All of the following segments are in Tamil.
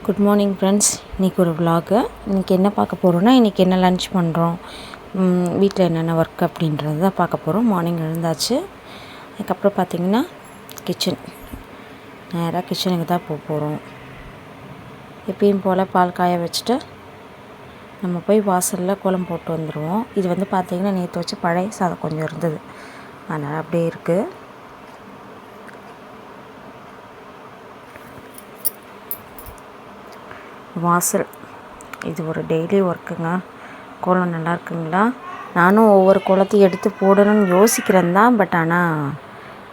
Good morning friends. இன்றைக்கி ஒரு விலாகு. இன்றைக்கி என்ன பார்க்க போகிறோன்னா, இன்றைக்கி என்ன லன்ச் பண்ணுறோம், வீட்டில் என்னென்ன ஒர்க் அப்படின்றது தான் பார்க்க போகிறோம். மார்னிங் எழுந்தாச்சு. அதுக்கப்புறம் பார்த்திங்கன்னா நேராக கிச்சனுக்கு தான் போக போகிறோம். எப்பயும் போல் பால் காய வச்சுட்டு நம்ம போய் வாசலில் கோலம் போட்டு வந்துடுவோம். இது வந்து பார்த்திங்கன்னா நேற்று வச்சு பழைய சாதம் கொஞ்சம் இருந்தது, அதனால் அப்படியே இருக்குது. வாசல் இது ஒரு டெய்லி ஒர்க்குங்க. கோலம் நல்லா இருக்குங்களா? நானும் ஒவ்வொரு கோலத்தையும் எடுத்து போடணும்னு யோசிக்கிறேன் தான். பட் ஆனால்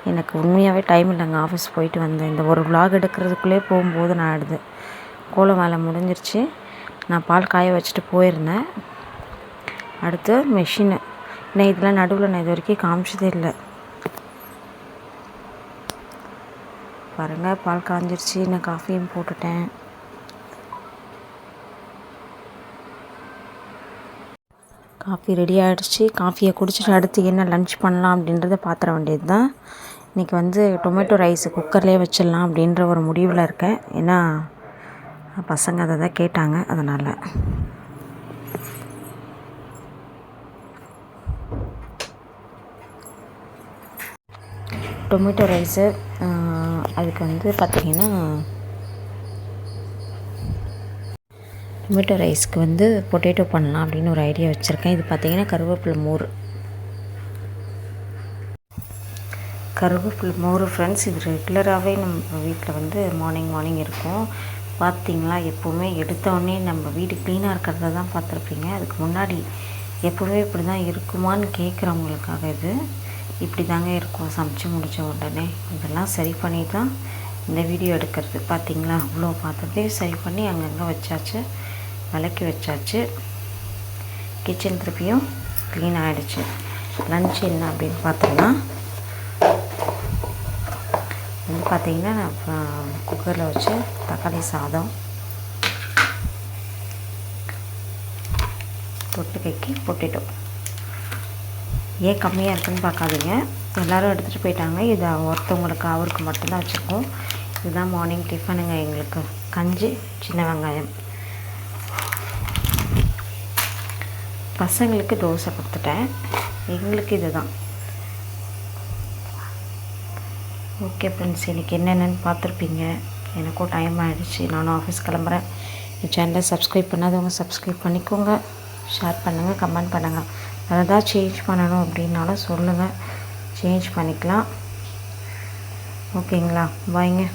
எனக்கு உண்மையாகவே டைம் இல்லைங்க. ஆஃபீஸ் போயிட்டு வந்தேன். இந்த ஒரு விலாக் எடுக்கிறதுக்குள்ளே போகும்போது நான் ஆயிடுது. கோலம் வேலை முடிஞ்சிருச்சு. நான் பால் காய வச்சுட்டு போயிருந்தேன். அடுத்து மெஷினு. நான் இதெல்லாம் நடுவில் நான் இது வரைக்கும் காமிச்சதே இல்லை. பாருங்கள், பால் காய்ஞ்சிருச்சு. நான் காஃபியும் போட்டுட்டேன். காஃபி ரெடி ஆகிடுச்சு. காஃபியை குடிச்சிட்டு அடுத்து என்ன லன்ச் பண்ணலாம் அப்படின்றத பார்த்துட வேண்டியது தான். இன்றைக்கி வந்து டொமேட்டோ ரைஸு குக்கர்லேயே வச்சிடலாம் அப்படின்ற ஒரு முடிவில் இருக்கேன். ஏன்னா பசங்க அதை தான் கேட்டாங்க, அதனால். டொமேட்டோ ரைஸு அதுக்கு வந்து பார்த்திங்கன்னா டொமேட்டோ ரைஸ்க்கு வந்து பொட்டேட்டோ பண்ணலாம் அப்படின்னு ஒரு ஐடியா வச்சுருக்கேன். இது பார்த்திங்கன்னா கருவேப்பிலை மோர் ஃப்ரெண்ட்ஸ். இது ரெகுலராகவே நம்ம வீட்டில் வந்து மார்னிங் இருக்கும். பார்த்திங்களா, எப்போவுமே எடுத்தோடனே நம்ம வீடு க்ளீனாக இருக்கிறத தான் பார்த்துருப்பீங்க. அதுக்கு முன்னாடி எப்போவுமே இப்படி தான் இருக்குமான்னு கேட்குறவங்களுக்காக இது இப்படி தாங்க இருக்கும். சமைச்சு முடித்த உடனே இதெல்லாம் சரி பண்ணி தான் இந்த வீடியோ எடுக்கிறது. பார்த்திங்களா, அவ்வளோ பாத்திரத்தையும் சரி பண்ணி அங்கங்கே வச்சாச்சு, விளக்கி வச்சாச்சு. கிச்சன் திருப்பியும் க்ளீன் ஆகிடுச்சு. லன்ச் என்ன அப்படின்னு பார்த்தோம்னா வந்து பார்த்திங்கன்னா நான் குக்கரில் வச்சு தக்காளி சாதம், தொட்டுக்கைக்கு பொட்டேட்டோ. ஏன் கம்மியாக இருக்குதுன்னு பார்க்காதீங்க, எல்லோரும் எடுத்துகிட்டு போயிட்டாங்க. இது ஒருத்தவங்களுக்கு அவருக்கு மட்டும்தான் வச்சுருக்கோம். இதுதான் மார்னிங் டிஃபனுங்க எங்களுக்கு. கஞ்சி, சின்ன வெங்காயம். பசங்களுக்கு தோசை கொடுத்துட்டேன். எங்களுக்கு இது தான். ஓகே ஃப்ரெண்ட்ஸ், இன்றைக்கி என்னென்னு பார்த்துருப்பீங்க. எனக்கும் டைம் ஆகிடுச்சு, நானும் ஆஃபீஸ் கிளம்புறேன். இந்த சேனலை சப்ஸ்கிரைப் பண்ணாதவங்க சப்ஸ்கிரைப் பண்ணிக்கோங்க, ஷேர் பண்ணுங்கள், கமெண்ட் பண்ணுங்கள். அதை தான் சேஞ்ச் பண்ணணும் அப்படின்னாலும் சொல்லுங்கள், சேஞ்ச் பண்ணிக்கலாம். ஓகேங்களா? பாய்ங்க.